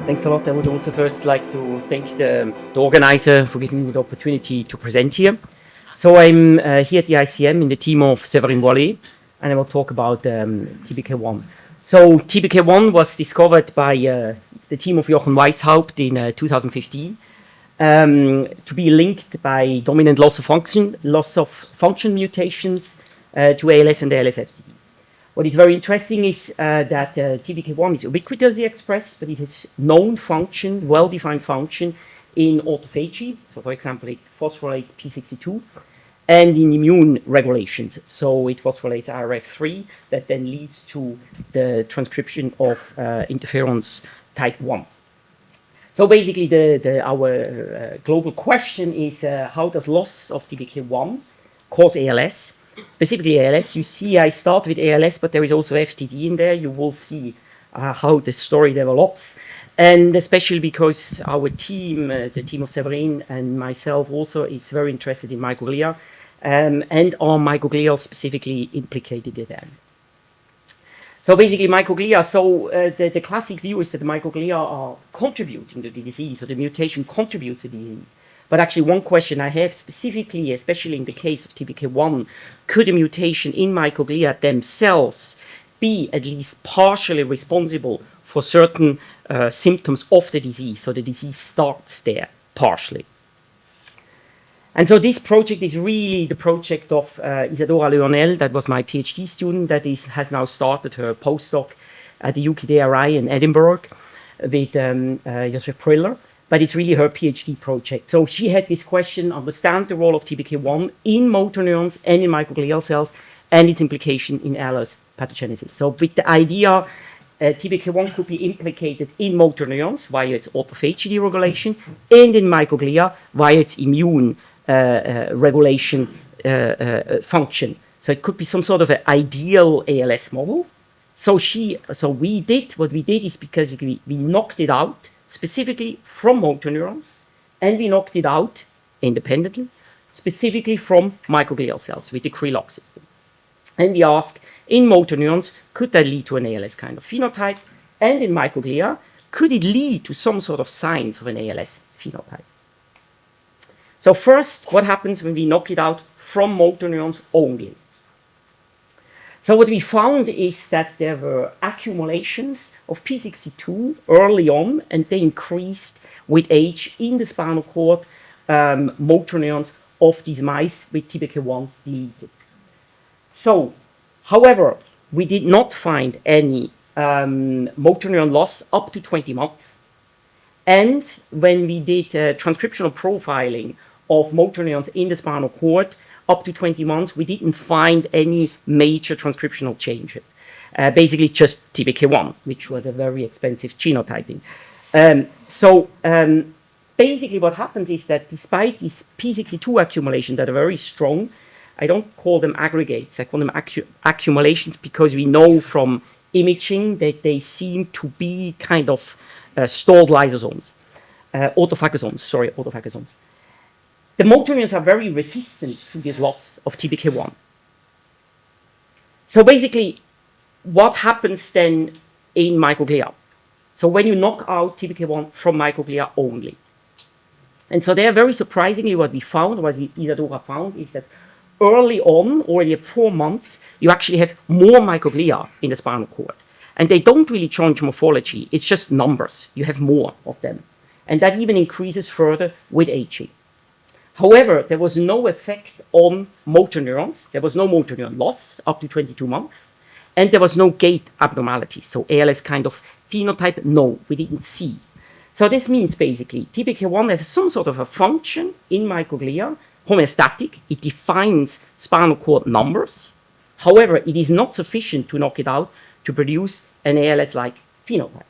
Thanks a lot. I would also first like to thank the organizer for giving me the opportunity to present here. So I'm here at the ICM in the team of Séverine Boillet, and I will talk about TBK1. So TBK1 was discovered by the team of Jochen Weishaupt in 2015 to be linked by dominant loss of function mutations to ALS and ALS FTD. What is very interesting is that TBK1 is ubiquitously expressed, but it has known function, well-defined function in autophagy. So, for example, it phosphorylates P62, and in immune regulations. So it phosphorylates IRF3 that then leads to the transcription of interferons type 1. So basically, our global question is how does loss of TBK1 cause ALS? Specifically ALS, you see I start with ALS, but there is also FTD in there. You will see how the story develops. And especially because our team, the team of Séverine and myself also is very interested in microglia and are microglial specifically implicated in them. So basically microglia, so the classic view is that the microglia are contributing to the disease, or the mutation contributes to the disease. But actually one question I have specifically, especially in the case of TBK1, could a mutation in microglia themselves be at least partially responsible for certain symptoms of the disease? So the disease starts there partially. And so this project is really the project of Isadora Leonel, that was my PhD student, that has now started her postdoc at the UKDRI in Edinburgh with Josef Priller. But it's really her PhD project. So she had this question, understand the role of TBK1 in motor neurons and in microglial cells and its implication in ALS pathogenesis. So with the idea TBK1 could be implicated in motor neurons via its autophagy deregulation and in microglia via its immune regulation function. So it could be some sort of an ideal ALS model. So what we did is because we knocked it out specifically from motor neurons, and we knocked it out independently, specifically from microglial cells with the Krylog system. And we asked, in motor neurons, could that lead to an ALS kind of phenotype? And in microglia, could it lead to some sort of signs of an ALS phenotype? So first, what happens when we knock it out from motor neurons only? So what we found is that there were accumulations of P62 early on, and they increased with age in the spinal cord motor neurons of these mice with TBK1 deleted. So, however, we did not find any motor neuron loss up to 20 months. And when we did transcriptional profiling of motor neurons in the spinal cord, up to 20 months, we didn't find any major transcriptional changes. Basically just TBK1, which was a very expensive genotyping. Basically what happens is that despite these P62 accumulations that are very strong, I don't call them aggregates, I call them accumulations because we know from imaging that they seem to be kind of stalled lysosomes, autophagosomes. The motor neurons are very resistant to this loss of TBK1. So basically, what happens then in microglia? So when you knock out TBK1 from microglia only. And so there, very surprisingly, what we found, what Isadora found, is that early on, already at 4 months, you actually have more microglia in the spinal cord. And they don't really change morphology, it's just numbers. You have more of them. And that even increases further with aging. However, there was no effect on motor neurons. There was no motor neuron loss up to 22 months. And there was no gait abnormalities. So ALS kind of phenotype, no, we didn't see. So this means basically TBK1 has some sort of a function in microglia, homeostatic. It defines spinal cord numbers. However, it is not sufficient to knock it out to produce an ALS-like phenotype.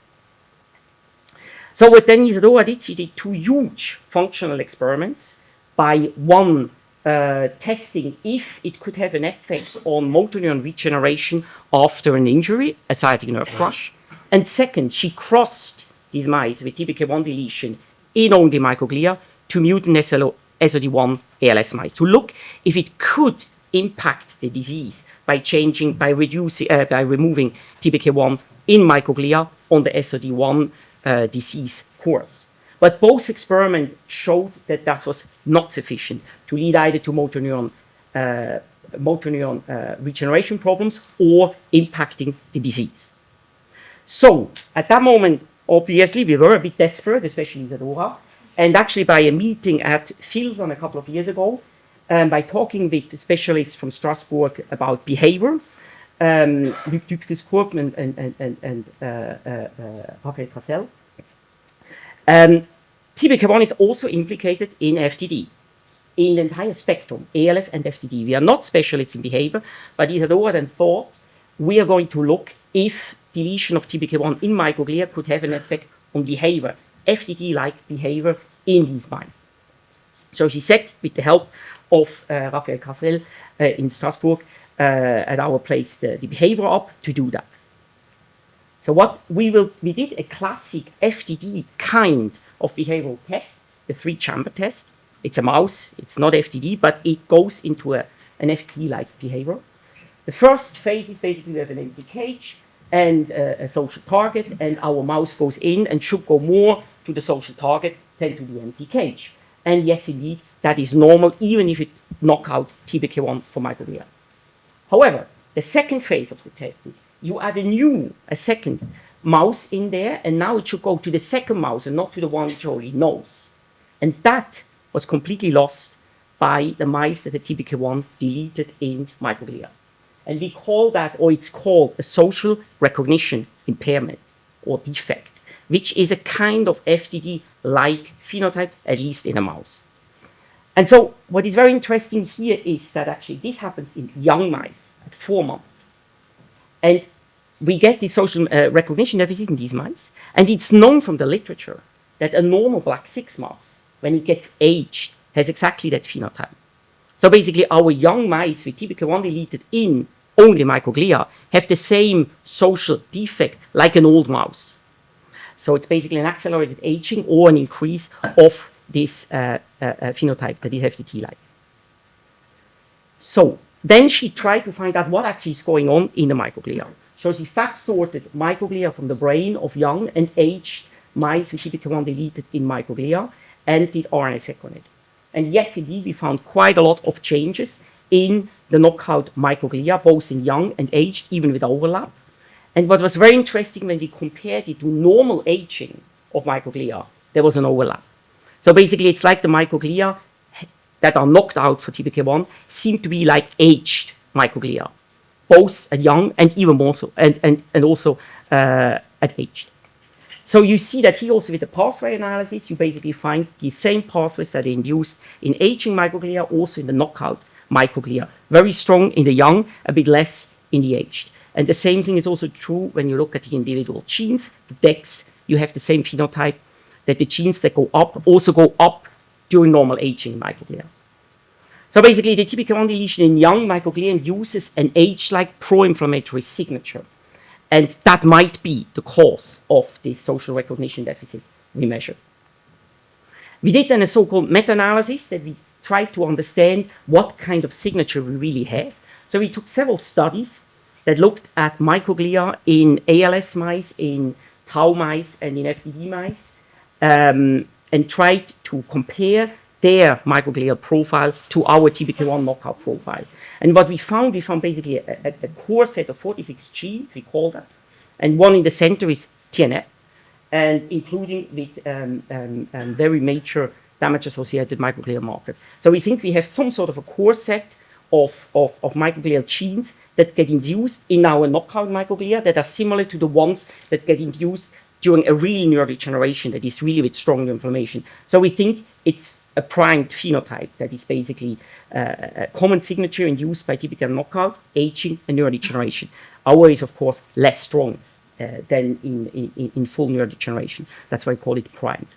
So what then Isadora did, she did 2 huge functional experiments. By one, testing if it could have an effect on motor neuron regeneration after an injury, a sciatic nerve crush. And second, she crossed these mice with TBK1 deletion in only microglia to mutant SOD1 ALS mice to look if it could impact the disease by removing TBK1 in microglia on the SOD1 disease course. But both experiments showed that that was not sufficient to lead either to motor neuron regeneration problems or impacting the disease. So at that moment, obviously, we were a bit desperate, especially Isadora. And actually, by a meeting at Filson a couple of years ago, by talking with specialists from Strasbourg about behavior, Luc Descourg and Raphael Cassel, TBK1 is also implicated in FTD, in the entire spectrum, ALS and FTD. We are not specialists in behavior, but Isadora then thought we are going to look if deletion of TBK1 in microglia could have an effect on behavior, FTD-like behavior in these mice. So she set, with the help of Raphael Cassel in Strasbourg, at our place, the behavior up to do that. So what we did a classic FTD kind of behavioral test, the 3-chamber test. It's a mouse, it's not FTD, but it goes into an FTD-like behavior. The first phase is basically we have an empty cage and a social target, and our mouse goes in and should go more to the social target than to the empty cage. And yes, indeed, that is normal, even if it knock out TBK1 for microglia. However, the second phase of the test is you add a second mouse in there, and now it should go to the second mouse and not to the one which already knows. And that was completely lost by the mice that the TBK1 deleted in microglia. And we call that, or it's called, a social recognition impairment or defect, which is a kind of FTD-like phenotype, at least in a mouse. And so what is very interesting here is that actually this happens in young mice at 4 months. And we get this social recognition deficit in these mice. And it's known from the literature that a normal black 6 mouse, when it gets aged, has exactly that phenotype. So basically our young mice with TBK1 deleted in only microglia have the same social defect like an old mouse. So it's basically an accelerated aging or an increase of this phenotype that is FTD-like. So then she tried to find out what actually is going on in the microglia. So she fact sorted microglia from the brain of young and aged mice with TBK1 deleted in microglia and did RNA-seq on it. And yes, indeed, we found quite a lot of changes in the knockout microglia, both in young and aged, even with overlap. And what was very interesting when we compared it to normal aging of microglia, there was an overlap. So basically, it's like the microglia that are knocked out for TBK1 seem to be like aged microglia, both at young and even more so, and also at aged. So you see that here also with the pathway analysis, you basically find the same pathways that are induced in aging microglia, also in the knockout microglia. Very strong in the young, a bit less in the aged. And the same thing is also true when you look at the individual genes, the DEX, you have the same phenotype, that the genes that go up also go up during normal aging in microglia. So basically the TBK1 deletion in young microglia induces an age-like pro-inflammatory signature. And that might be the cause of this social recognition deficit we measured. We did then a so-called meta-analysis that we tried to understand what kind of signature we really have. So we took several studies that looked at microglia in ALS mice, in tau mice, and in FTD mice, and tried to compare their microglial profile to our TBK1 knockout profile. And what we found basically a core set of 46 genes, we call that, and one in the center is TNF, and including with very major damage-associated microglial markers. So we think we have some sort of a core set of microglial genes that get induced in our knockout microglia that are similar to the ones that get induced during a real neurodegeneration that is really with strong inflammation. So we think it's a primed phenotype that is basically a common signature induced by typical knockout, aging, and neurodegeneration. Our is, of course, less strong than in full neurodegeneration. That's why I call it primed.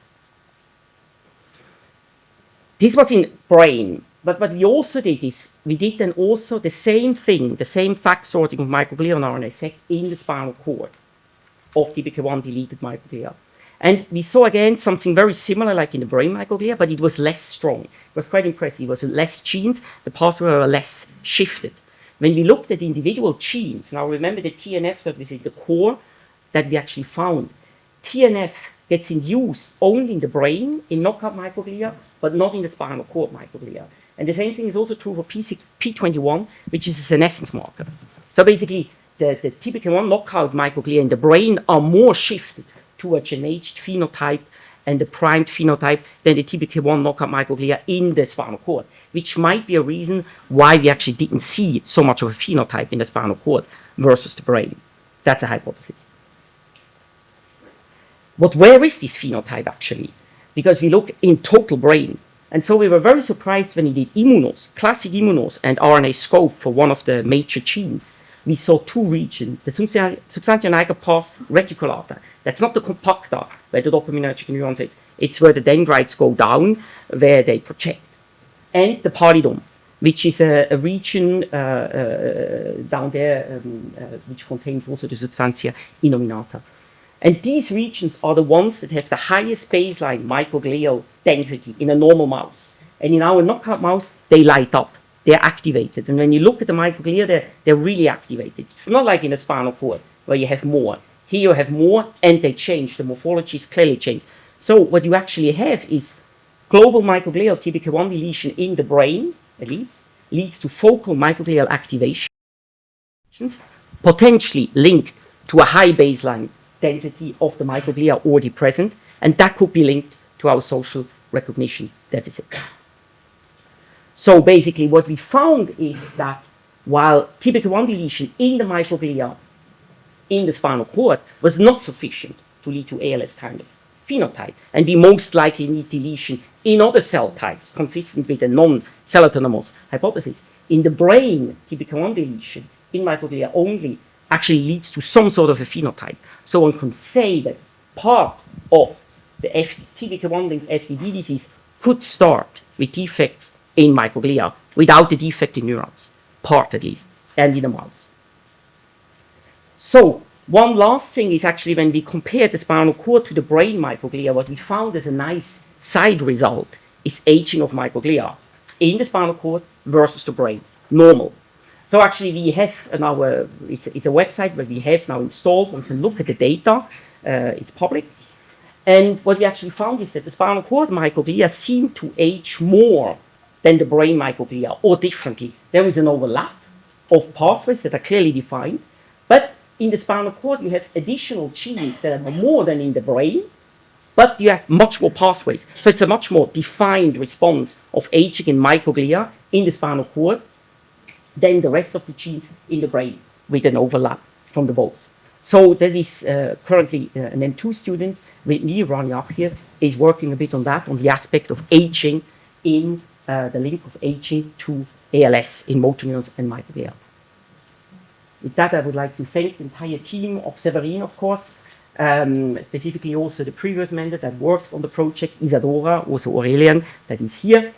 This was in brain, but what we also did is, we did then also the same thing, the same fact sorting of microglia and RNA-seq in the spinal cord of TBK1 deleted microglia. And we saw again something very similar like in the brain microglia, but it was less strong. It was quite impressive. It was less genes, the pathways were less shifted. When we looked at individual genes, now remember the TNF that was in the core that we actually found. TNF gets induced only in the brain, in knockout microglia, but not in the spinal cord microglia. And the same thing is also true for P21, which is a senescence marker. So basically, the TBK1 knockout microglia in the brain are more shifted towards an aged phenotype and the primed phenotype than the TBK1 knockout microglia in the spinal cord, which might be a reason why we actually didn't see so much of a phenotype in the spinal cord versus the brain. That's a hypothesis. But where is this phenotype actually? Because we look in total brain. And so we were very surprised when we did immunos, classic immunos, and RNA scope for one of the major genes. We saw two regions, the substantia nigra pars reticulata. That's not the compacta, where the dopaminergic neuron is. It's where the dendrites go down, where they project. And the pallidum, which is a region down there, which contains also the substantia innominata. And these regions are the ones that have the highest baseline microglial density in a normal mouse. And in our knockout mouse, they light up. They're activated. And when you look at the microglia, they're really activated. It's not like in a spinal cord where you have more. Here you have more and they change. The morphology is clearly changed. So what you actually have is global microglial TBK1 deletion in the brain, at least, leads to focal microglial activations, potentially linked to a high baseline density of the microglia already present, and that could be linked to our social recognition deficit. So basically what we found is that while TBK1 deletion in the microglia in the spinal cord was not sufficient to lead to ALS kind of phenotype, and we most likely need deletion in other cell types consistent with a non-cell autonomous hypothesis, in the brain TBK1 deletion in microglia only actually leads to some sort of a phenotype. So one can say that part of the TBK1-linked FTD disease could start with defects in microglia without the defect in neurons, part at least, and in a mouse. So one last thing is actually when we compare the spinal cord to the brain microglia, what we found as a nice side result is aging of microglia in the spinal cord versus the brain, normal. So actually we have it's a website where we have now installed, one can look at the data, it's public. And what we actually found is that the spinal cord microglia seem to age more than the brain microglia, or differently. There is an overlap of pathways that are clearly defined, but in the spinal cord you have additional genes that are more than in the brain, but you have much more pathways. So it's a much more defined response of aging in microglia in the spinal cord than the rest of the genes in the brain, with an overlap from the both. So there is currently an M2 student with me, running up here, is working a bit on that, on the aspect of aging in the link of aging to ALS in motor neurons and microglia. With that, I would like to thank the entire team of Severin, of course, specifically also the previous member that worked on the project, Isadora, also Aurelian, that is here.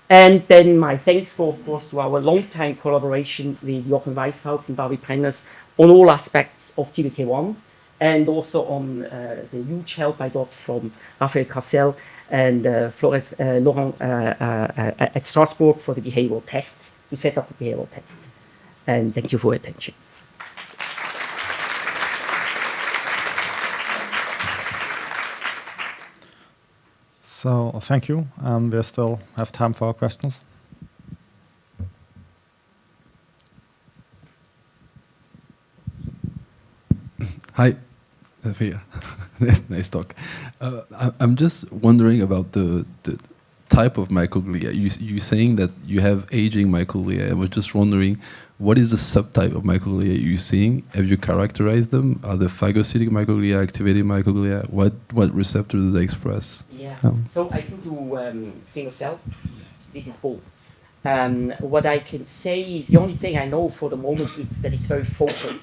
And then my thanks go, of course, to our long-time collaboration with Jochen Weishaupt and David Brenners on all aspects of TBK1, and also on the huge help I got from Raphael Cassel and Laurent at Strasbourg for the behavioral tests, to set up the behavioral tests. And thank you for your attention. So thank you, and we still have time for questions. Hi, Sophia. Nice talk. I'm just wondering about the type of microglia. You're saying that you have aging microglia. I was just wondering, what is the subtype of microglia you're seeing? Have you characterized them? Are they phagocytic microglia, activated microglia? What receptors do they express? Yeah. So I can do single cell. This is both. What I can say, the only thing I know for the moment is that it's very focal.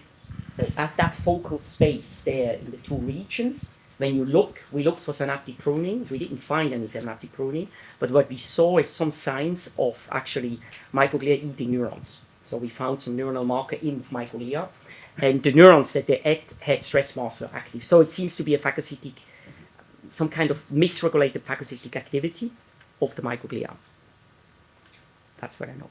So at that focal space there in the two regions, when you look, we looked for synaptic pruning. We didn't find any synaptic pruning, but what we saw is some signs of actually microglia eating neurons. So we found some neuronal marker in microglia, and the neurons that they ate had stress marker active. So it seems to be a phagocytic, some kind of misregulated phagocytic activity of the microglia. That's what I know.